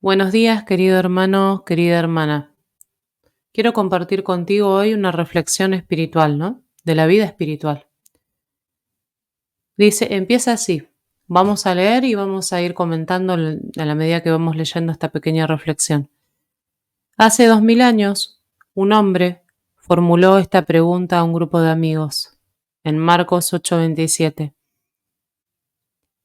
Buenos días, querido hermano, querida hermana. Quiero compartir contigo hoy una reflexión espiritual, ¿no? De la vida espiritual. Empieza así. Vamos a leer y vamos a ir comentando a la medida que vamos leyendo esta pequeña reflexión. Hace 2000 años, un hombre formuló esta pregunta a un grupo de amigos, en Marcos 8:27.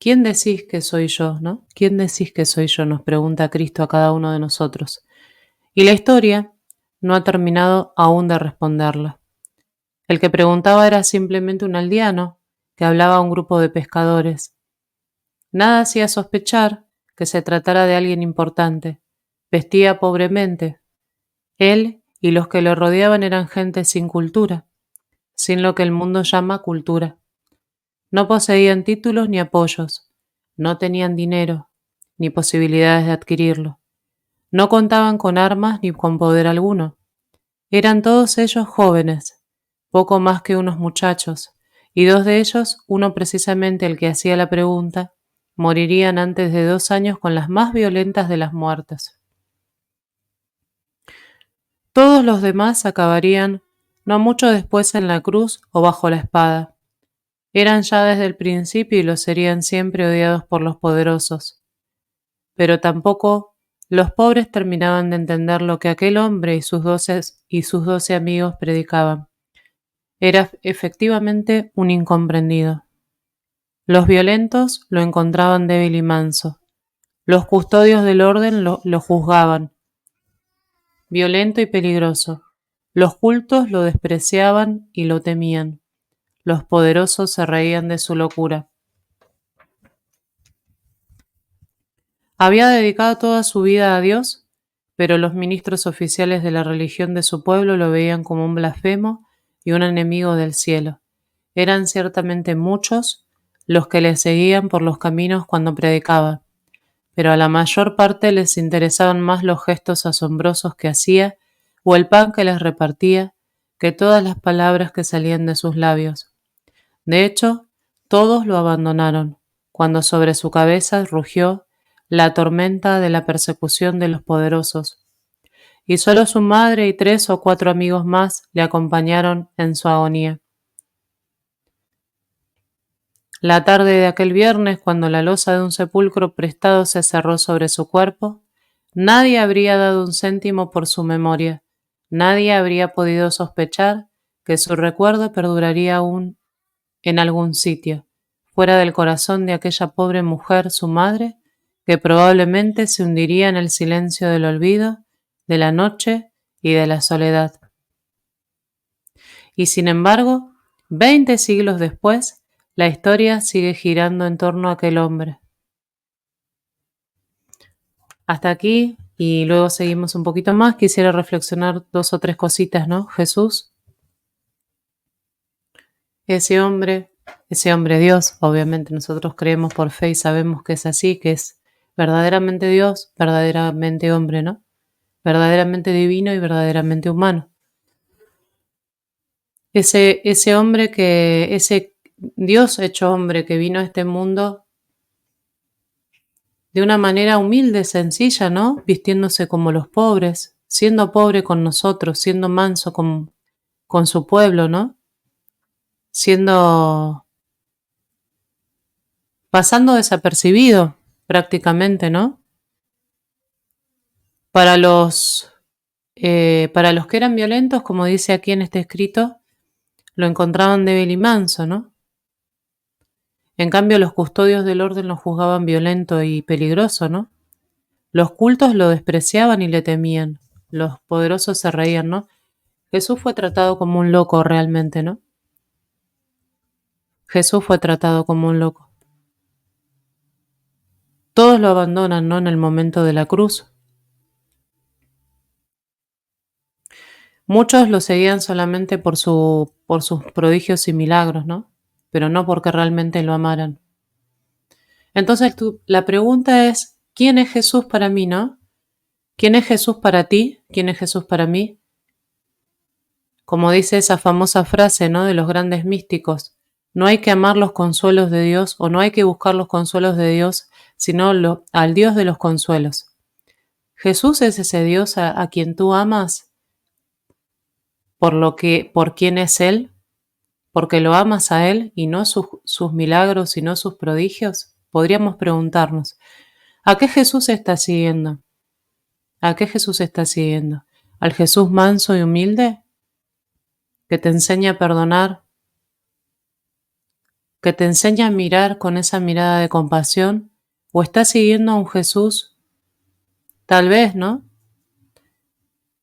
¿Quién decís que soy yo, no? ¿Quién decís que soy yo? Nos pregunta Cristo a cada uno de nosotros. Y la historia no ha terminado aún de responderla. El que preguntaba era simplemente un aldeano que hablaba a un grupo de pescadores. Nada hacía sospechar que se tratara de alguien importante. Vestía pobremente. Él y los que lo rodeaban eran gente sin cultura, sin lo que el mundo llama cultura. No poseían títulos ni apoyos, no tenían dinero, ni posibilidades de adquirirlo. No contaban con armas ni con poder alguno. Eran todos ellos jóvenes, poco más que unos muchachos, y dos de ellos, uno precisamente el que hacía la pregunta, morirían antes de 2 años con las más violentas de las muertes. Todos los demás acabarían no mucho después en la cruz o bajo la espada. Eran ya desde el principio y lo serían siempre odiados por los poderosos. Pero tampoco los pobres terminaban de entender lo que aquel hombre y sus 12 amigos predicaban. Era efectivamente un incomprendido. Los violentos lo encontraban débil y manso. Los custodios del orden lo juzgaban violento y peligroso. Los cultos lo despreciaban y lo temían. Los poderosos se reían de su locura. Había dedicado toda su vida a Dios, pero los ministros oficiales de la religión de su pueblo lo veían como un blasfemo y un enemigo del cielo. Eran ciertamente muchos los que le seguían por los caminos cuando predicaba, pero a la mayor parte les interesaban más los gestos asombrosos que hacía o el pan que les repartía que todas las palabras que salían de sus labios. De hecho, todos lo abandonaron cuando sobre su cabeza rugió la tormenta de la persecución de los poderosos, y solo su madre y 3 o 4 amigos más le acompañaron en su agonía. La tarde de aquel viernes, cuando la losa de un sepulcro prestado se cerró sobre su cuerpo, nadie habría dado un céntimo por su memoria, nadie habría podido sospechar que su recuerdo perduraría aún en algún sitio, fuera del corazón de aquella pobre mujer, su madre, que probablemente se hundiría en el silencio del olvido, de la noche y de la soledad. Y sin embargo, 20 siglos después, la historia sigue girando en torno a aquel hombre. Hasta aquí, y luego seguimos un poquito más. Quisiera reflexionar 2 o 3 cositas, ¿no? Jesús, ese hombre Dios, obviamente nosotros creemos por fe y sabemos que es así, que es verdaderamente Dios, verdaderamente hombre, ¿no? Verdaderamente divino y verdaderamente humano. Ese Dios hecho hombre que vino a este mundo de una manera humilde, sencilla, ¿no? Vistiéndose como los pobres, siendo pobre con nosotros, siendo manso con su pueblo, ¿no? Pasando desapercibido prácticamente, ¿no? Para los que eran violentos, como dice aquí en este escrito, lo encontraban débil y manso, ¿no? En cambio, los custodios del orden lo juzgaban violento y peligroso, ¿no? Los cultos lo despreciaban y le temían. Los poderosos se reían, ¿no? Jesús fue tratado como un loco realmente, ¿no? Jesús fue tratado como un loco. Todos lo abandonan, ¿no? En el momento de la cruz. Muchos lo seguían solamente por sus prodigios y milagros, ¿no? Pero no porque realmente lo amaran. Entonces la pregunta es, ¿quién es Jesús para mí, no? ¿Quién es Jesús para ti? ¿Quién es Jesús para mí? Como dice esa famosa frase, ¿no? De los grandes místicos, no hay que amar los consuelos de Dios o no hay que buscar los consuelos de Dios, sino al Dios de los consuelos. ¿Jesús es ese Dios a quien tú amas por quién es Él? ¿Porque lo amas a Él y no sus milagros y no sus prodigios? Podríamos preguntarnos, ¿a qué Jesús estás siguiendo? ¿A qué Jesús estás siguiendo? ¿Al Jesús manso y humilde que te enseña a perdonar, que te enseña a mirar con esa mirada de compasión? ¿O estás siguiendo a un Jesús, tal vez, ¿no?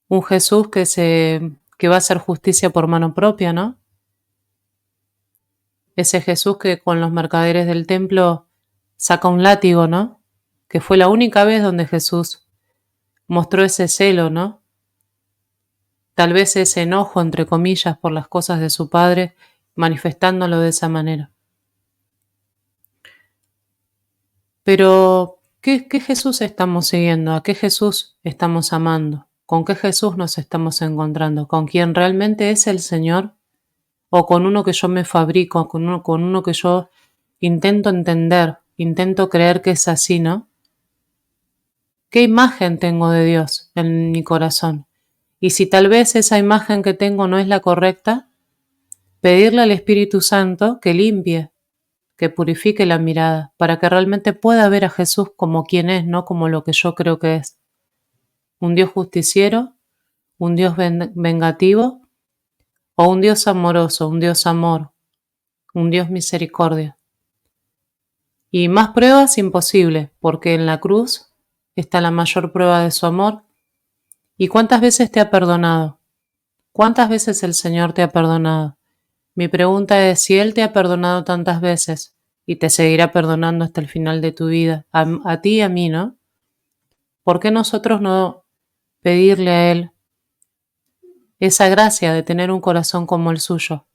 Un Jesús que va a hacer justicia por mano propia, ¿no? Ese Jesús que con los mercaderes del templo saca un látigo, ¿no? Que fue la única vez donde Jesús mostró ese celo, ¿no? Tal vez ese enojo, entre comillas, por las cosas de su padre, manifestándolo de esa manera. Pero, ¿qué Jesús estamos siguiendo? ¿A qué Jesús estamos amando? ¿Con qué Jesús nos estamos encontrando? ¿Con quien realmente es el Señor? ¿O con uno que yo me fabrico, con uno que yo intento entender, intento creer que es así, ¿no? ¿Qué imagen tengo de Dios en mi corazón? Y si tal vez esa imagen que tengo no es la correcta, pedirle al Espíritu Santo que limpie, que purifique la mirada, para que realmente pueda ver a Jesús como quien es, no como lo que yo creo que es. Un Dios justiciero, un Dios vengativo, o un Dios amoroso, un Dios amor, un Dios misericordia. Y más pruebas imposible, porque en la cruz está la mayor prueba de su amor. ¿Y cuántas veces te ha perdonado? ¿Cuántas veces el Señor te ha perdonado? Mi pregunta es, si Él te ha perdonado tantas veces y te seguirá perdonando hasta el final de tu vida, a ti y a mí, ¿no? ¿Por qué nosotros no pedirle a Él esa gracia de tener un corazón como el suyo?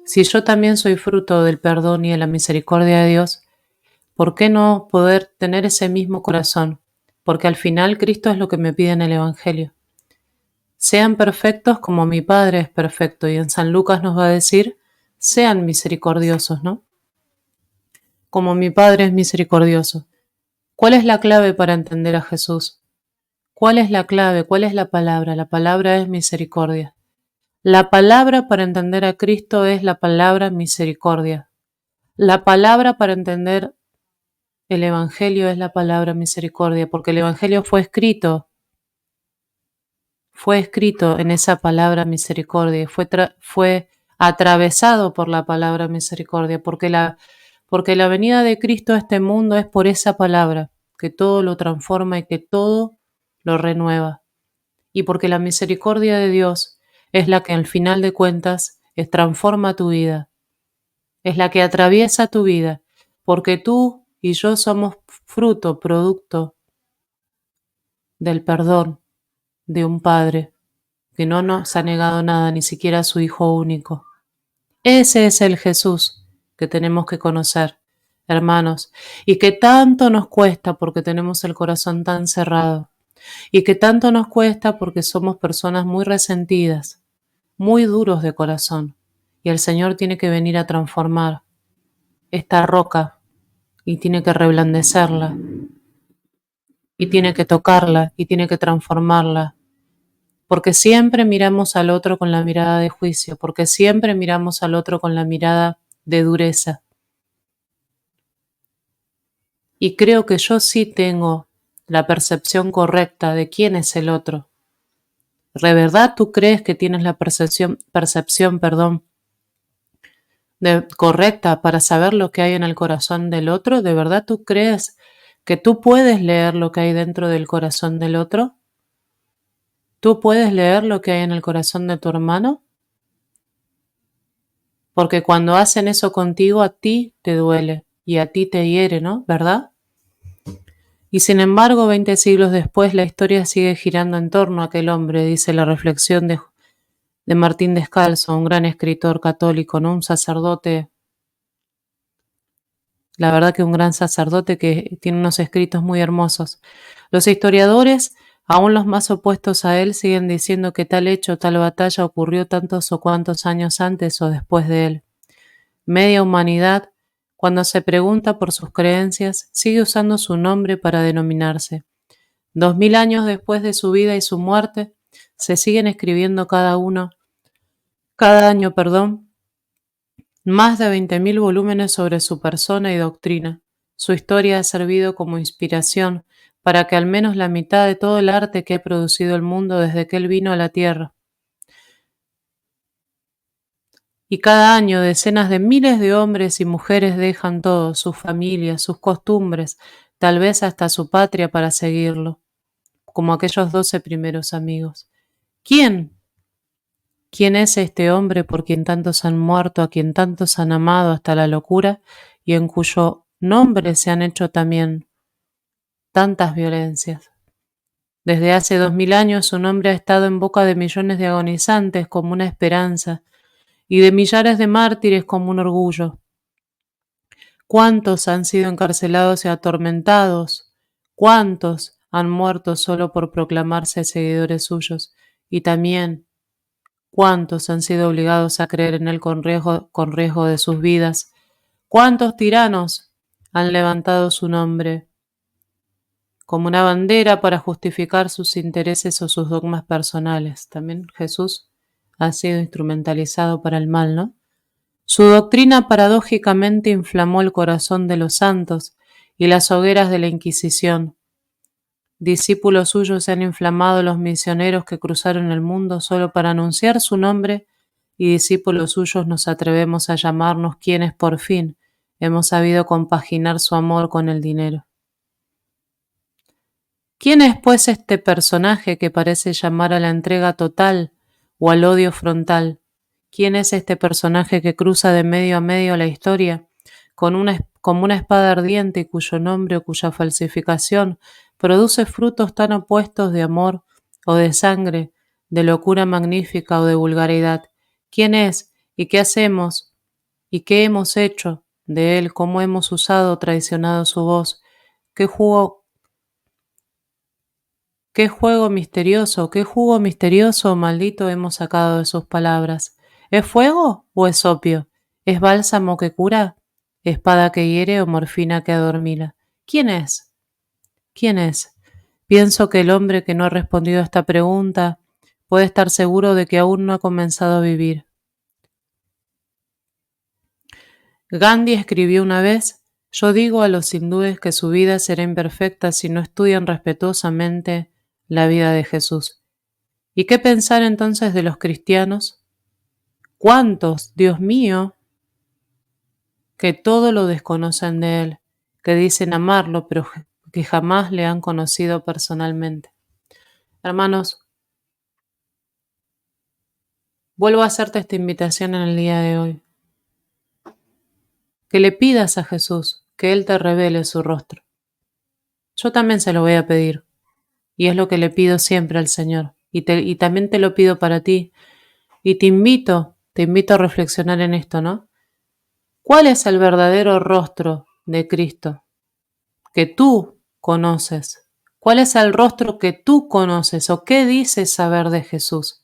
Si yo también soy fruto del perdón y de la misericordia de Dios, ¿por qué no poder tener ese mismo corazón? Porque al final Cristo es lo que me pide en el Evangelio. Sean perfectos como mi Padre es perfecto. Y en San Lucas nos va a decir, sean misericordiosos, ¿no? Como mi Padre es misericordioso. ¿Cuál es la clave para entender a Jesús? ¿Cuál es la clave? ¿Cuál es la palabra? La palabra es misericordia. La palabra para entender a Cristo es la palabra misericordia. La palabra para entender el Evangelio es la palabra misericordia, porque el Evangelio fue escrito en esa palabra misericordia, fue atravesado por la palabra misericordia, porque la venida de Cristo a este mundo es por esa palabra, que todo lo transforma y que todo lo renueva. Y porque la misericordia de Dios es la que al final de cuentas transforma tu vida, es la que atraviesa tu vida, porque tú y yo somos fruto, producto del perdón de un Padre que no nos ha negado nada, ni siquiera a su Hijo único. Ese es el Jesús que tenemos que conocer, hermanos, y que tanto nos cuesta porque tenemos el corazón tan cerrado, y que tanto nos cuesta porque somos personas muy resentidas, muy duros de corazón, y el Señor tiene que venir a transformar esta roca y tiene que reblandecerla, y tiene que tocarla, y tiene que transformarla, porque siempre miramos al otro con la mirada de juicio, porque siempre miramos al otro con la mirada de dureza. Y creo que yo sí tengo la percepción correcta de quién es el otro. ¿De verdad tú crees que tienes la percepción, correcta para saber lo que hay en el corazón del otro? ¿De verdad tú crees que tú puedes leer lo que hay dentro del corazón del otro? ¿Tú puedes leer lo que hay en el corazón de tu hermano? Porque cuando hacen eso contigo, a ti te duele y a ti te hiere, ¿no? ¿Verdad? Y sin embargo, 20 siglos después, la historia sigue girando en torno a aquel hombre, dice la reflexión de Martín Descalzo, un gran escritor católico, ¿no? Un sacerdote, la verdad que un gran sacerdote que tiene unos escritos muy hermosos. Los historiadores, aún los más opuestos a él, siguen diciendo que tal hecho, tal batalla ocurrió tantos o cuantos años antes o después de él. Media humanidad, cuando se pregunta por sus creencias, sigue usando su nombre para denominarse. 2000 años después de su vida y su muerte, se siguen escribiendo cada año, más de 20.000 volúmenes sobre su persona y doctrina. Su historia ha servido como inspiración para que al menos la mitad de todo el arte que ha producido el mundo desde que él vino a la Tierra. Y cada año decenas de miles de hombres y mujeres dejan todo, sus familias, sus costumbres, tal vez hasta su patria para seguirlo, como aquellos 12 primeros amigos. ¿Quién? ¿Quién es este hombre por quien tantos han muerto, a quien tantos han amado hasta la locura y en cuyo nombre se han hecho también tantas violencias? Desde hace 2000 años su nombre ha estado en boca de millones de agonizantes como una esperanza y de millares de mártires como un orgullo. ¿Cuántos han sido encarcelados y atormentados? ¿Cuántos han muerto solo por proclamarse seguidores suyos? Y también, ¿cuántos han sido obligados a creer en él con riesgo de sus vidas? ¿Cuántos tiranos han levantado su nombre como una bandera para justificar sus intereses o sus dogmas personales? También Jesús ha sido instrumentalizado para el mal, ¿no? Su doctrina paradójicamente inflamó el corazón de los santos y las hogueras de la Inquisición. Discípulos suyos se han inflamado los misioneros que cruzaron el mundo solo para anunciar su nombre, y discípulos suyos nos atrevemos a llamarnos quienes por fin hemos sabido compaginar su amor con el dinero. ¿Quién es pues este personaje que parece llamar a la entrega total o al odio frontal? ¿Quién es este personaje que cruza de medio a medio la historia como una espada ardiente y cuyo nombre o cuya falsificación produce frutos tan opuestos de amor o de sangre, de locura magnífica o de vulgaridad? ¿Quién es y qué hacemos y qué hemos hecho de él? ¿Cómo hemos usado o traicionado su voz? ¿Qué jugo Qué juego misterioso, qué jugo misterioso maldito hemos sacado de sus palabras. ¿Es fuego o es opio? ¿Es bálsamo que cura? ¿Espada que hiere o morfina que adormila? ¿Quién es? ¿Quién es? Pienso que el hombre que no ha respondido a esta pregunta puede estar seguro de que aún no ha comenzado a vivir. Gandhi escribió una vez: yo digo a los hindúes que su vida será imperfecta si no estudian respetuosamente la vida de Jesús. ¿Y qué pensar entonces de los cristianos? ¿Cuántos, Dios mío, que todo lo desconocen de Él, que dicen amarlo, pero que jamás le han conocido personalmente? Hermanos, vuelvo a hacerte esta invitación en el día de hoy. Que le pidas a Jesús que Él te revele su rostro. Yo también se lo voy a pedir, y es lo que le pido siempre al Señor, y también te lo pido para ti, y te invito a reflexionar en esto, ¿no? ¿Cuál es el verdadero rostro de Cristo que tú conoces? ¿Cuál es el rostro que tú conoces o qué dices saber de Jesús?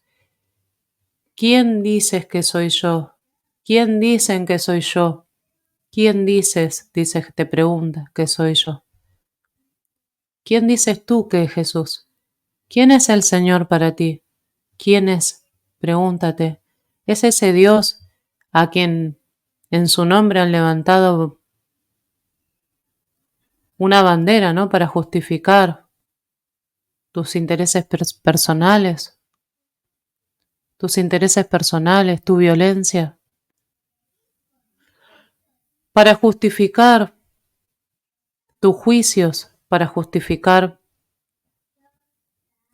¿Quién dices que soy yo? ¿Quién dicen que soy yo? ¿Quién te pregunta, que soy yo? ¿Quién dices tú que es Jesús? ¿Quién es el Señor para ti? ¿Quién es? Pregúntate. ¿Es ese Dios a quien en su nombre han levantado una bandera, ¿no? Para justificar tus intereses personales, tu violencia, para justificar tus juicios, para justificar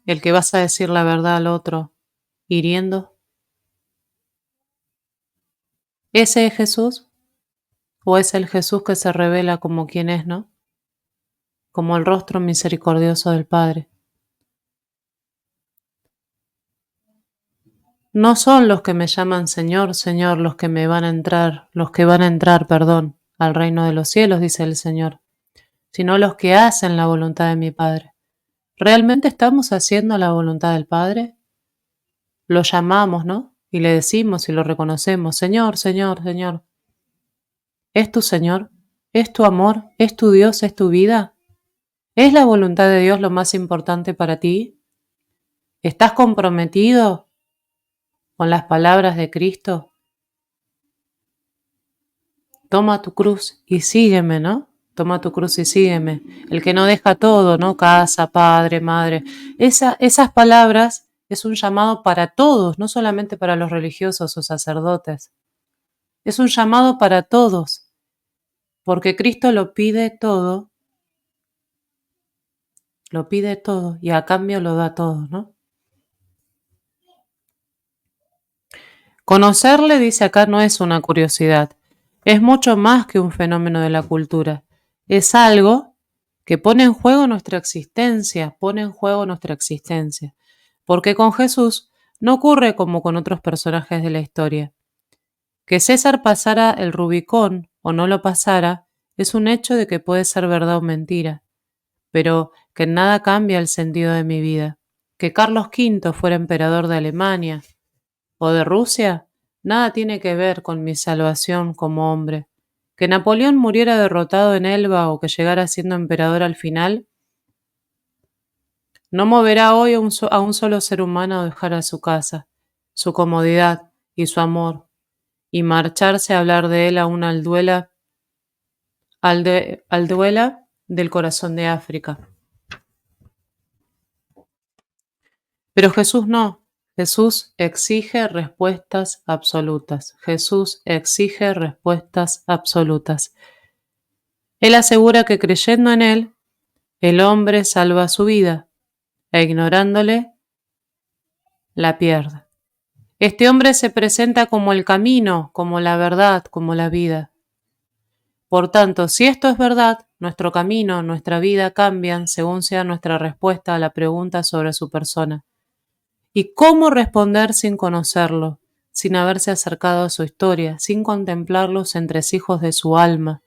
el que vas a decir la verdad al otro, hiriendo? ¿Ese es Jesús? ¿O es el Jesús que se revela como quien es, no? Como el rostro misericordioso del Padre. No son los que me llaman Señor, Señor, los que van a entrar, al reino de los cielos, dice el Señor, sino los que hacen la voluntad de mi Padre. ¿Realmente estamos haciendo la voluntad del Padre? Lo llamamos, ¿no? Y le decimos y lo reconocemos: Señor, Señor, Señor. ¿Es tu Señor? ¿Es tu amor? ¿Es tu Dios? ¿Es tu vida? ¿Es la voluntad de Dios lo más importante para ti? ¿Estás comprometido con las palabras de Cristo? Toma tu cruz y sígueme, ¿no? Toma tu cruz y sígueme. El que no deja todo, ¿no? Casa, padre, madre. Esas palabras es un llamado para todos, no solamente para los religiosos o sacerdotes. Es un llamado para todos, porque Cristo lo pide todo y a cambio lo da todo, ¿no? Conocerle, dice acá, no es una curiosidad, es mucho más que un fenómeno de la cultura, es algo que pone en juego nuestra existencia, porque con Jesús no ocurre como con otros personajes de la historia. Que César pasara el Rubicón o no lo pasara es un hecho de que puede ser verdad o mentira, pero que en nada cambia el sentido de mi vida. Que Carlos V fuera emperador de Alemania o de Rusia, nada tiene que ver con mi salvación como hombre. Que Napoleón muriera derrotado en Elba o que llegara siendo emperador al final, no moverá hoy a un solo ser humano a dejar a su casa, su comodidad y su amor, y marcharse a hablar de él a una alduela del corazón de África. Pero Jesús no. Jesús exige respuestas absolutas. Jesús exige respuestas absolutas. Él asegura que creyendo en Él, el hombre salva su vida e ignorándole, la pierde. Este hombre se presenta como el camino, como la verdad, como la vida. Por tanto, si esto es verdad, nuestro camino, nuestra vida cambian según sea nuestra respuesta a la pregunta sobre su persona. ¿Y cómo responder sin conocerlo, sin haberse acercado a su historia, sin contemplar los entresijos de su alma,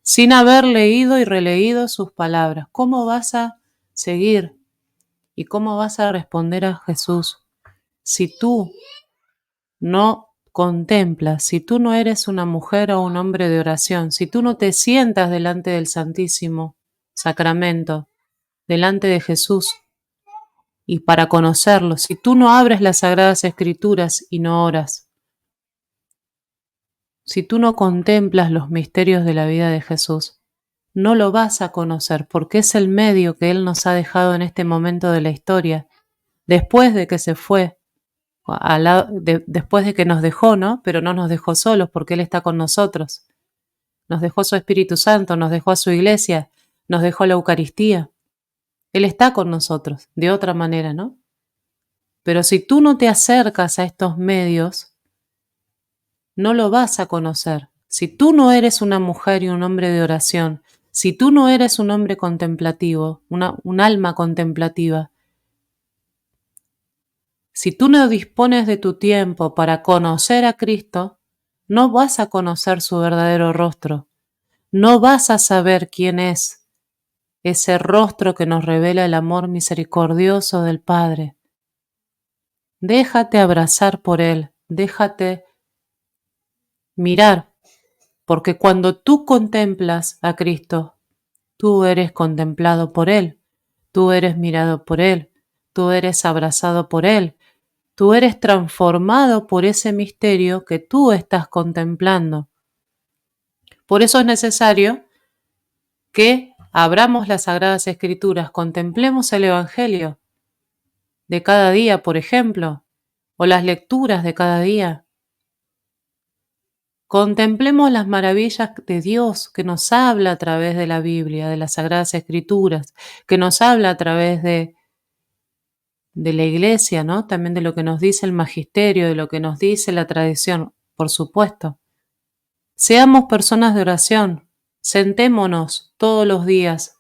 sin haber leído y releído sus palabras? ¿Cómo vas a seguir y cómo vas a responder a Jesús si tú no contemplas, si tú no eres una mujer o un hombre de oración, si tú no te sientas delante del Santísimo Sacramento, delante de Jesús, y para conocerlo, si tú no abres las Sagradas Escrituras y no oras, si tú no contemplas los misterios de la vida de Jesús, no lo vas a conocer porque es el medio que Él nos ha dejado en este momento de la historia, después de que se fue, después de que nos dejó, ¿no? Pero no nos dejó solos porque Él está con nosotros. Nos dejó su Espíritu Santo, nos dejó a su iglesia, nos dejó la Eucaristía. Él está con nosotros, de otra manera, ¿no? Pero si tú no te acercas a estos medios, no lo vas a conocer. Si tú no eres una mujer y un hombre de oración, si tú no eres un hombre contemplativo, un alma contemplativa, si tú no dispones de tu tiempo para conocer a Cristo, no vas a conocer su verdadero rostro, no vas a saber quién es ese rostro que nos revela el amor misericordioso del Padre. Déjate abrazar por Él, déjate mirar, porque cuando tú contemplas a Cristo, tú eres contemplado por Él, tú eres mirado por Él, tú eres abrazado por Él, tú eres transformado por ese misterio que tú estás contemplando. Por eso es necesario que abramos las Sagradas Escrituras, contemplemos el Evangelio de cada día, por ejemplo, o las lecturas de cada día. Contemplemos las maravillas de Dios que nos habla a través de la Biblia, de las Sagradas Escrituras, que nos habla a través de la Iglesia, ¿no? También de lo que nos dice el magisterio, de lo que nos dice la tradición, por supuesto. Seamos personas de oración, sentémonos todos los días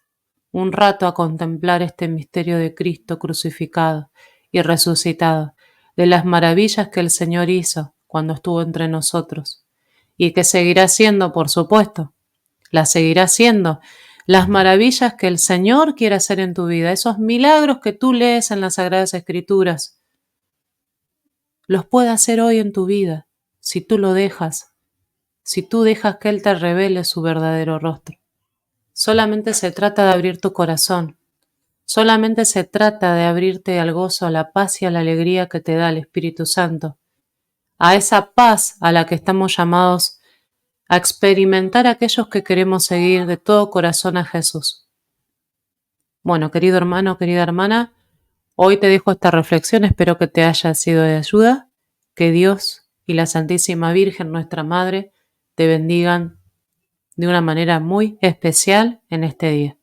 un rato a contemplar este misterio de Cristo crucificado y resucitado, de las maravillas que el Señor hizo cuando estuvo entre nosotros y que seguirá haciendo, por supuesto, las seguirá haciendo, las maravillas que el Señor quiere hacer en tu vida, esos milagros que tú lees en las Sagradas Escrituras, los puede hacer hoy en tu vida, si tú lo dejas, si tú dejas que Él te revele su verdadero rostro. Solamente se trata de abrir tu corazón. Solamente se trata de abrirte al gozo, a la paz y a la alegría que te da el Espíritu Santo. A esa paz a la que estamos llamados a experimentar aquellos que queremos seguir de todo corazón a Jesús. Bueno, querido hermano, querida hermana, hoy te dejo esta reflexión, espero que te haya sido de ayuda, que Dios y la Santísima Virgen, nuestra Madre, te bendigan de una manera muy especial en este día.